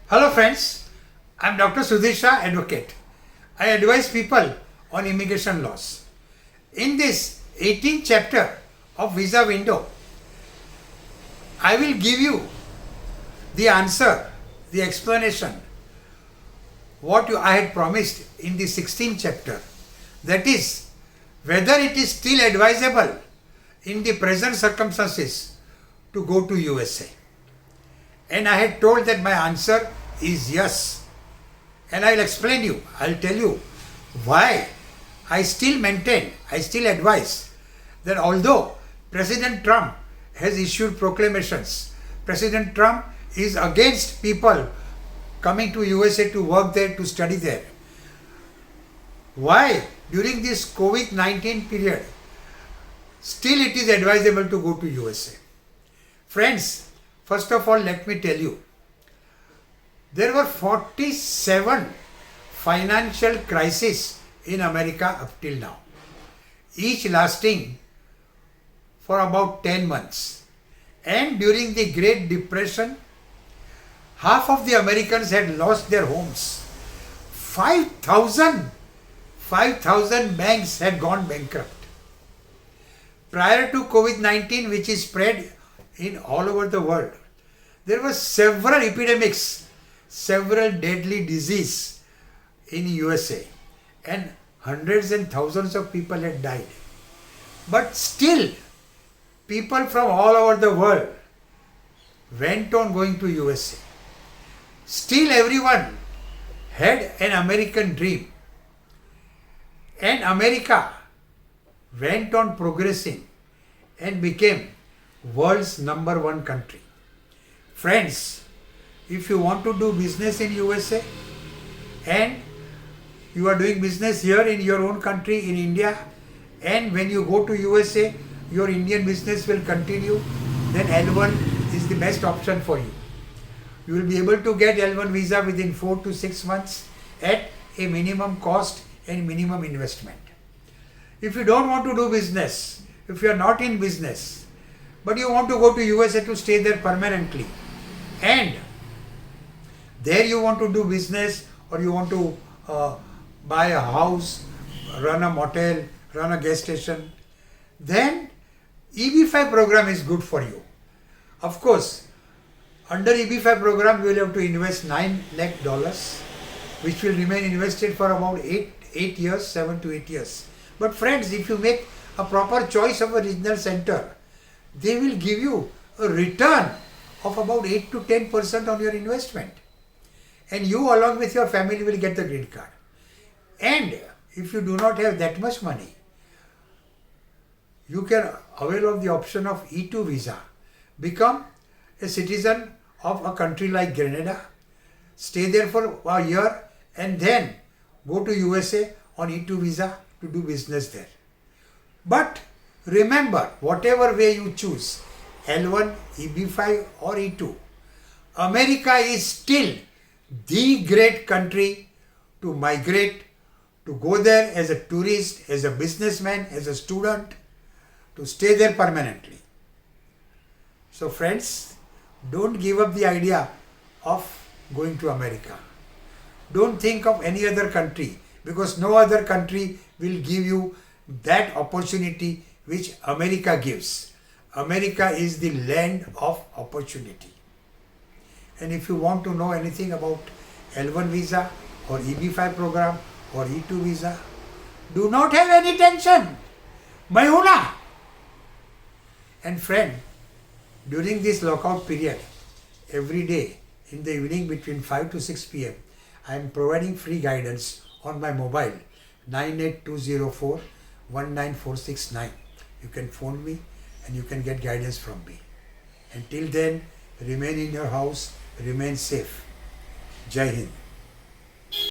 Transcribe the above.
Hello friends, I am Dr. Sudhir Shah, advocate. I advise people on immigration laws. In this 18th chapter of visa window, I will give you the answer, the explanation, what I had promised in the 16th chapter. That is, whether it is still advisable in the present circumstances to go to USA. And I had told that my answer is yes. And I'll explain you, I'll tell you why I still maintain, I still advise that although President Trump has issued proclamations, President Trump is against people coming to USA to work there, to study there. Why during this COVID-19 period still it is advisable to go to USA? Friends, first of all, let me tell you, there were 47 financial crises in America up till now, each lasting for about 10 months. And during the Great Depression, half of the Americans had lost their homes. 5,000 banks had gone bankrupt. Prior to COVID-19, which is spread in all over the world, there were several epidemics, several deadly diseases in USA, and hundreds and thousands of people had died. But still, people from all over the world went on going to USA. Still everyone had an American dream. And America went on progressing and became world's #1 country. Friends, if you want to do business in USA and you are doing business here in your own country, in India, and when you go to USA, your Indian business will continue, then L1 is the best option for you. You will be able to get L1 visa within 4 to 6 months at a minimum cost and minimum investment. If you don't want to do business, if you are not in business, but you want to go to USA to stay there permanently, and there you want to do business, or you want to buy a house, run a motel, run a gas station, then EB-5 program is good for you. Of course, under EB-5 program you will have to invest $9 lakh, which will remain invested for about 8 years, 7 to 8 years. But friends, if you make a proper choice of a regional center, they will give you a return of about 8 to 10% on your investment. And you along with your family will get the green card. And if you do not have that much money, you can avail of the option of E2 visa. Become a citizen of a country like Grenada, stay there for a year, and then go to USA on E2 visa to do business there. But remember, whatever way you choose, L1, EB-5 or E2, America is still the great country to migrate, to go there as a tourist, as a businessman, as a student, to stay there permanently. So friends, don't give up the idea of going to America. Don't think of any other country, because no other country will give you that opportunity which America gives. America is the land of opportunity. And if you want to know anything about L1 visa or EB-5 program or E2 visa, do not have any tension. Main hu na. And friend, during this lockout period, every day in the evening between 5 to 6 p.m., I am providing free guidance on my mobile 98204 19469. You can phone me and you can get guidance from me. Until then, remain in your house, remain safe. Jai Hind.